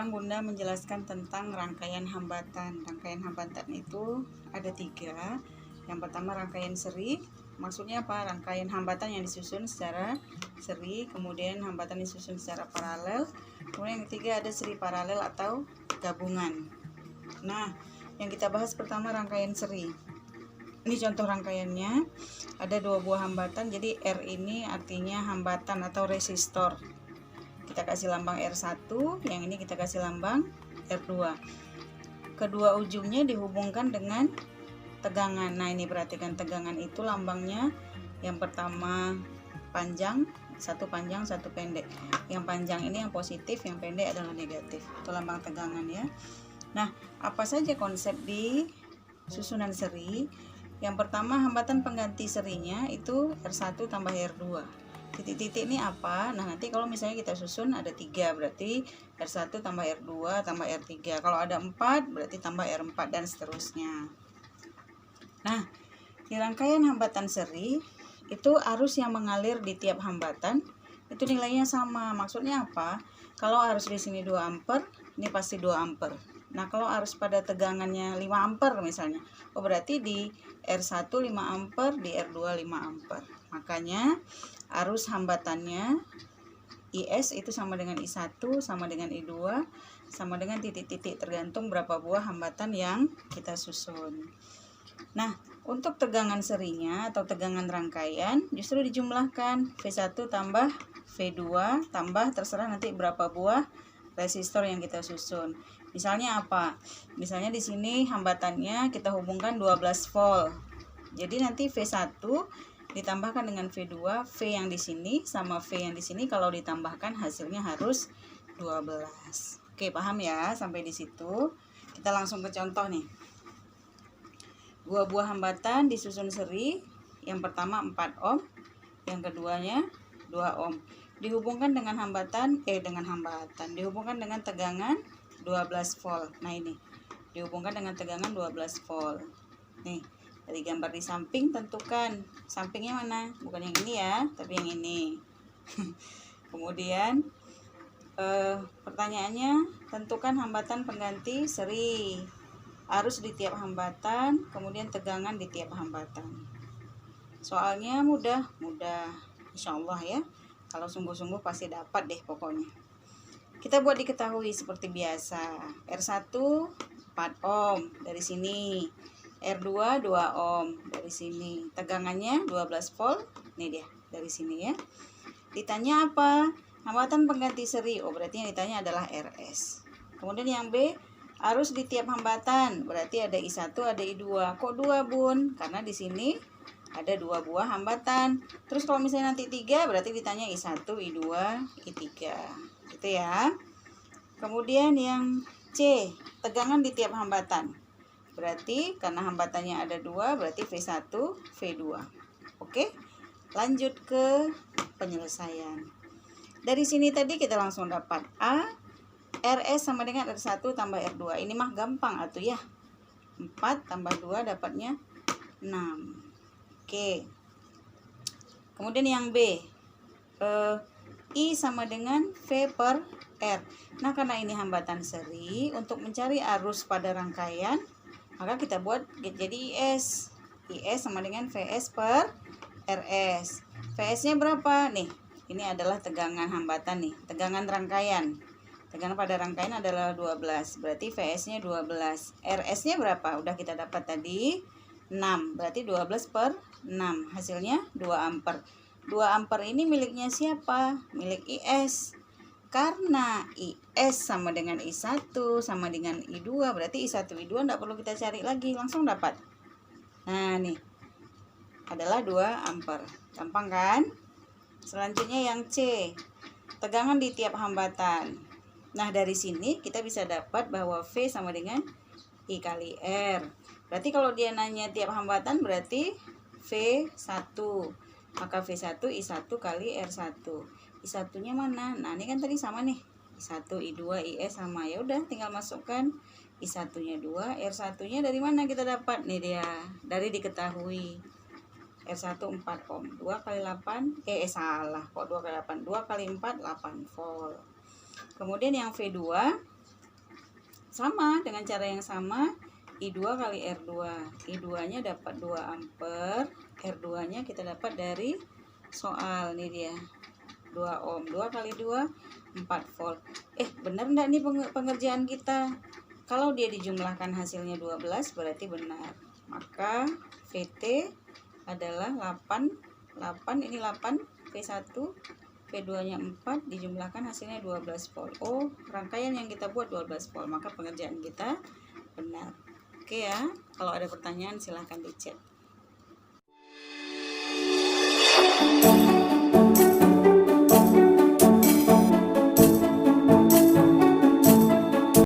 Sekarang Bunda menjelaskan tentang rangkaian hambatan. Rangkaian hambatan itu ada 3. Yang pertama rangkaian seri. Maksudnya apa? Rangkaian hambatan yang disusun secara seri. Kemudian hambatan disusun secara paralel. Kemudian yang ketiga ada seri paralel atau gabungan. Nah, yang kita bahas pertama rangkaian seri. Ini contoh rangkaiannya. Ada 2 buah hambatan. Jadi R ini artinya hambatan atau resistor. Kita kasih lambang R1, yang ini kita kasih lambang R2. Kedua ujungnya dihubungkan dengan tegangan. Nah, ini perhatikan tegangan itu lambangnya. Yang pertama panjang, satu panjang, satu pendek. Yang panjang ini yang positif, yang pendek adalah negatif. Itu lambang tegangan ya. Nah, apa saja konsep di susunan seri? Yang pertama hambatan pengganti serinya itu R1 tambah R2. Titik-titik ini apa? Nah, nanti kalau misalnya kita susun ada 3, berarti R1 tambah R2 tambah R3. Kalau ada 4, berarti tambah R4 dan seterusnya. Nah, di rangkaian hambatan seri, itu arus yang mengalir di tiap hambatan, itu nilainya sama. Maksudnya apa? Kalau arus di sini 2 ampere, ini pasti 2 ampere. Nah, kalau arus pada tegangannya 5 ampere misalnya, oh berarti di R1 5 ampere, di R2 5 ampere. Makanya arus hambatannya IS itu sama dengan I1 sama dengan I2 sama dengan titik-titik, tergantung berapa buah hambatan yang kita susun. Nah, untuk tegangan serinya atau tegangan rangkaian justru dijumlahkan V1 tambah V2 tambah terserah nanti berapa buah resistor yang kita susun. Misalnya apa? Misalnya di sini hambatannya kita hubungkan 12 volt. Jadi nanti V1 ditambahkan dengan V2, V yang di sini sama V yang di sini kalau ditambahkan hasilnya harus 12. Oke, paham ya sampai di situ? Kita langsung ke contoh nih. 2 buah hambatan disusun seri. Yang pertama 4 ohm, yang keduanya 2 ohm. Dihubungkan dengan dihubungkan dengan tegangan 12 volt. Nah, ini dihubungkan dengan tegangan 12 volt. Nih, dari gambar di samping tentukan sampingnya mana, bukan yang ini ya, tapi yang ini. Kemudian pertanyaannya, tentukan hambatan pengganti seri, arus di tiap hambatan, kemudian tegangan di tiap hambatan. Soalnya mudah, insya Allah ya. Kalau sungguh-sungguh pasti dapat deh pokoknya. Kita buat diketahui seperti biasa. R1 4 ohm dari sini, R2 2 ohm dari sini. Tegangannya 12 volt. Nih dia dari sini ya. Ditanya apa? Hambatan pengganti seri. Oh, berarti yang ditanya adalah RS. Kemudian yang B, arus di tiap hambatan. Berarti ada I1, ada I2. Kok 2, Bun? Karena di sini ada 2 buah hambatan. Terus kalau misalnya nanti 3, berarti ditanya I1, I2, I3. Gitu ya. Kemudian yang C, tegangan di tiap hambatan. Berarti karena hambatannya ada 2, berarti V1, V2. Oke, lanjut ke penyelesaian. Dari sini tadi kita langsung dapat A, RS sama dengan R1 tambah R2. Ini mah gampang atuh ya. 4 tambah 2 dapatnya 6. Oke. Kemudian yang B, I sama dengan V per R. Nah, karena ini hambatan seri, untuk mencari arus pada rangkaian, maka kita buat jadi IS. IS sama dengan VS per RS. VS-nya berapa? Nih, ini adalah tegangan hambatan nih, tegangan rangkaian. Tegangan pada rangkaian adalah 12, berarti VS-nya 12. RS-nya berapa? Udah kita dapat tadi 6, berarti 12 per 6. Hasilnya 2 ampere. 2 ampere ini miliknya siapa? Milik IS. Karena IS sama dengan I1 sama dengan I2, berarti I1, I2 tidak perlu kita cari lagi, langsung dapat. Nah, nih adalah 2 ampere. Gampang kan? Selanjutnya yang C, tegangan di tiap hambatan. Nah, dari sini kita bisa dapat bahwa V sama dengan I kali R. Berarti kalau dia nanya tiap hambatan berarti V1. Maka V1 I1 kali R1. I1-nya mana? Nah, ini kan tadi sama nih. I1, I2, IS sama. Ya udah, tinggal masukkan I1-nya 2, R1-nya dari mana kita dapat? Nih dia, dari diketahui. R1 4 ohm. 2 kali 8, salah. Kok 2 kali 8? 2 kali 4, 8 volt. Kemudian yang V2, sama dengan cara yang sama, I2 kali R2. I2 nya dapat 2 ampere, R2 nya kita dapat dari soal, nih dia 2 ohm. 2 kali 2 4 volt. Benar enggak nih pengerjaan kita? Kalau dia dijumlahkan hasilnya 12 berarti benar. Maka VT adalah 8, ini 8, V1, V2 nya 4, dijumlahkan hasilnya 12 volt. Oh, rangkaian yang kita buat 12 volt, maka pengerjaan kita benar. Oke ya, kalau ada pertanyaan silahkan di chat.